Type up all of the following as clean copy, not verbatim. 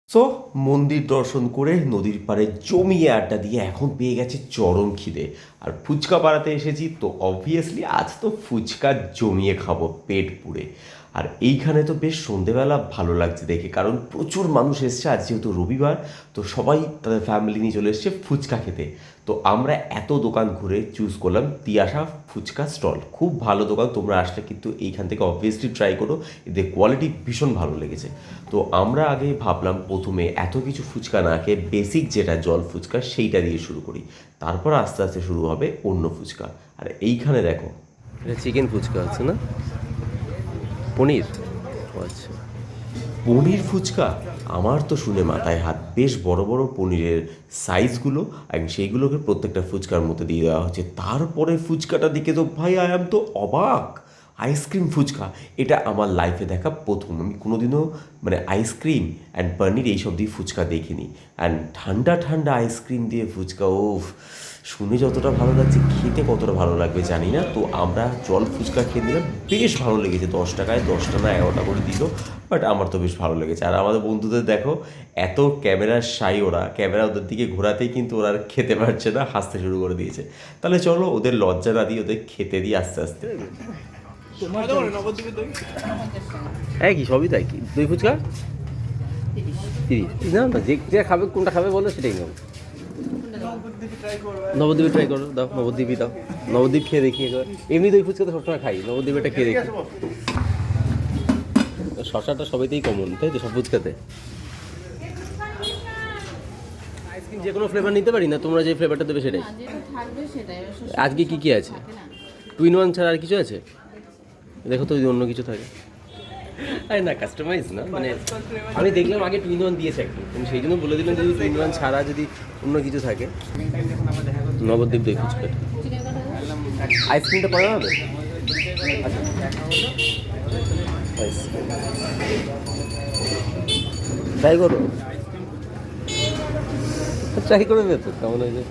So মন্দির দর্শন করে নদীর পাড়ে জমিয়ে আড্ডা দিয়ে এখন পেয়ে গেছে চরম খিদে। আর ফুচকা পাড়াতে এসেছি, তো অবভিয়াসলি আজ তো ফুচকা জমিয়ে খাবো পেট পুড়ে। আর এইখানে তো বেশ সন্ধেবেলা ভালো লাগছে দেখে, কারণ প্রচুর মানুষ এসছে আজ যেহেতু রবিবার। তো সবাই তাদের ফ্যামিলি নিয়ে চলে এসছে ফুচকা খেতে। তো আমরা এত দোকান ঘুরে চুজ করলাম তিয়াশা ফুচকা স্টল। খুব ভালো দোকান, তোমরা আসলে কিন্তু এইখান থেকে অবভিয়াসলি ট্রাই করো, এদের কোয়ালিটি ভীষণ ভালো লেগেছে। তো আমরা আগে ভাবলাম প্রথমে এত কিছু ফুচকা না খেয়ে বেসিক যেটা জল ফুচকা সেইটা দিয়ে শুরু করি, তারপর আস্তে আস্তে শুরু হবে অন্য ফুচকা। আর এইখানে দেখো, এটা চিকেন ফুচকা আছে না, পনির? আচ্ছা, পনির ফুচকা আমার তো শুনে মাথায় হাত। বেশ বড় বড় পনিরের সাইজগুলো, এবং সেইগুলোকে প্রত্যেকটা ফুচকার মধ্যে দিয়ে দেওয়া হচ্ছে। তারপরে ফুচকাটা দিকে তো ভাই আই এম তো অবাক। আইসক্রিম ফুচকা, এটা আমার লাইফে দেখা প্রথম। আমি কোনোদিনও মানে আইসক্রিম অ্যান্ড পনির এইসব দিয়ে ফুচকা দেখিনি। অ্যান্ড ঠান্ডা ঠান্ডা আইসক্রিম দিয়ে ফুচকা, ওফ! শুনে যতটা ভালো লাগছে খেতে কতটা ভালো লাগবে জানি না। তো আমরা জল ফুচকা খেয়ে নিলাম, বেশ ভালো লেগেছে। 10 টাকায় 10টা না 11টা করে দিল, বাট আমার তো বেশ ভালো লেগেছে। আর আমাদের বন্ধুদের দেখো, এত ক্যামেরার শাই ওরা, ক্যামেরা ওদের দিকে ঘোরাতেই কিন্তু ওরা আর খেতে পারছে না, হাসতে শুরু করে দিয়েছে। তাহলে চলো ওদের লজ্জা না দিয়ে ওদের খেতে দিই আস্তে আস্তে। হ্যাঁ, কি সবই তাই? কি দই ফুচকা 30 না না, যে খাবে কোনটা খাবে বলো সেটাই নাও। নবদ্বীপে ট্রাই করো, দাও নবদ্বীপই দাও। নবদ্বীপ খেয়ে দেখি একবার। এমনি দই ফুচকা তো সবসময় খাই, নবদ্বীপ এটা খেয়ে দেখি। শশাটা সবাইতেই কমন, তাই তো সব ফুচকাতে। আইসক্রিম যে কোনো ফ্লেভার নিতে পারি না? তোমরা যে ফ্লেভারটা দেবে সেটাই। আজকে কি কি আছে? 2 in 1 ছাড়া আর কিছু আছে? দেখো তো যদি অন্য কিছু থাকে। আরে না, কাস্টমাইজ না, মানে আমি দেখলাম আগে 2 in 1 দিয়েছে একদম, তুমি সেই জন্য বলে দিলাম যদি 2 in 1 ছাড়া যদি অন্য কিছু থাকে। নবদ্বীপ দই ফুচকা। আইসক্রিমটা পরে হবে? আচ্ছা, ট্রাই করো, ট্রাই করে দেবে তো কেমন হয়েছে।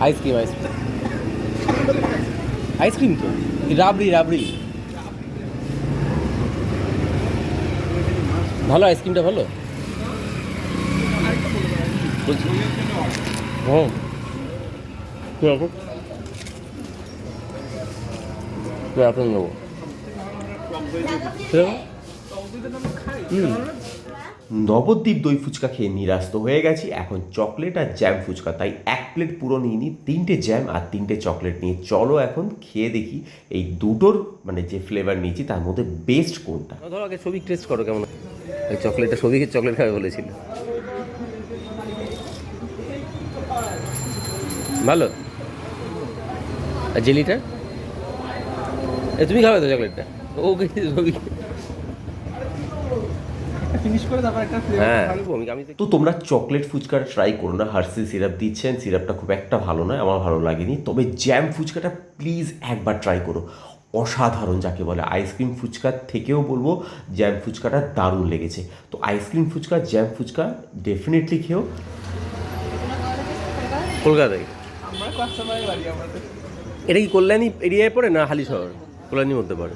আইসক্রিম আইসক্রিম আইসক্রিম তো রাবড়ি রাবড়ি ভালো, আইসক্রিমটা ভালো বলছি। হ্যাঁ, এখন নেবো। নবদ্বীপ দই ফুচকা খেয়ে নিরাস্ত হয়ে গেছি। এখন চকলেট আর জ্যাম ফুচকা, তাই 1 প্লেট পুরো নিয়ে নিই, 3টে জ্যাম আর 3টে চকলেট নিয়ে। চলো এখন খেয়ে দেখি এই দুটোর মানে যে ফ্লেভার নিয়েছি তার মধ্যে বেস্ট কোনটা। ধরো আগে ছবি টেস্ট করো কেমন। ওই চকলেটটা, সবিকে চকলেট খাবে বলেছিল। ভালো। আর জেলিটা তুমি খাবে তো চকলেটটা? ওকে ছবি হ্যাঁ। তো তোমরা চকলেট ফুচকা ট্রাই করো না, হার্সি সিরাপ দিচ্ছেন, সিরাপটা খুব একটা ভালো নয়, আমার ভালো লাগেনি। তবে জ্যাম ফুচকাটা প্লিজ একবার ট্রাই করো, অসাধারণ যাকে বলে। আইসক্রিম ফুচকার থেকেও বলবো জ্যাম ফুচকাটা দারুণ লেগেছে। তো ice cream phuchka jam phuchka definitely খেও। কলকাতায় এটা কি কল্যাণী এরিয়ায় পড়ে না হালিশহর? কল্যাণীর মধ্যে পড়ে।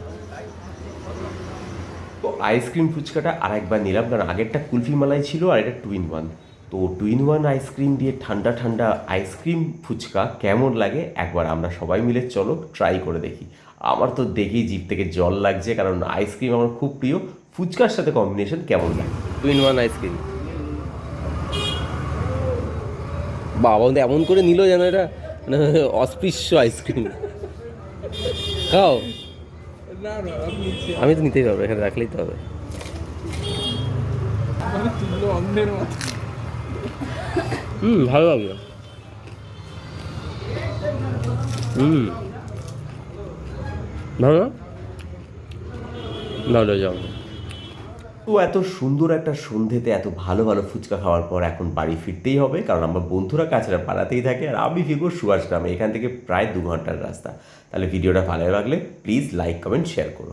তো আইসক্রিম ফুচকাটা আরেকবার নিলাম, কারণ আগেরটা কুলফি মালাই ছিল আর এটা 2 in 1। তো 2 in 1 আইসক্রিম দিয়ে ঠান্ডা ঠান্ডা আইসক্রিম ফুচকা কেমন লাগে একবার আমরা সবাই মিলে চলো ট্রাই করে দেখি। আমার তো দেখেই জিভ থেকে জল লাগছে, কারণ আইসক্রিম আমার খুব প্রিয়। ফুচকার সাথে কম্বিনেশন কেমন লাগে? 2 in 1 আইসক্রিম। বাবা এমন করে নিল যেন এটা মানে অস্পৃশ্য আইসক্রিম। খাও। আমি তো নিতেই পারবো, এখানে রাখলেই তো হবে। ভালো লাগলো। ভালো না? ভালো যাও। তো এত সুন্দর একটা সন্ধেতে এত ভালো ভালো ফুচকা খাওয়ার পর এখন বাড়ি ফিরতেই হবে, কারণ আমার বন্ধুরা কাছেরা পাড়াতেই থাকে আর আমি ফিরবো সুভাষ গ্রামে। এখান থেকে প্রায় 2 ঘন্টার রাস্তা। তাহলে ভিডিওটা ভালো লাগলে প্লিজ লাইক কমেন্ট শেয়ার করো।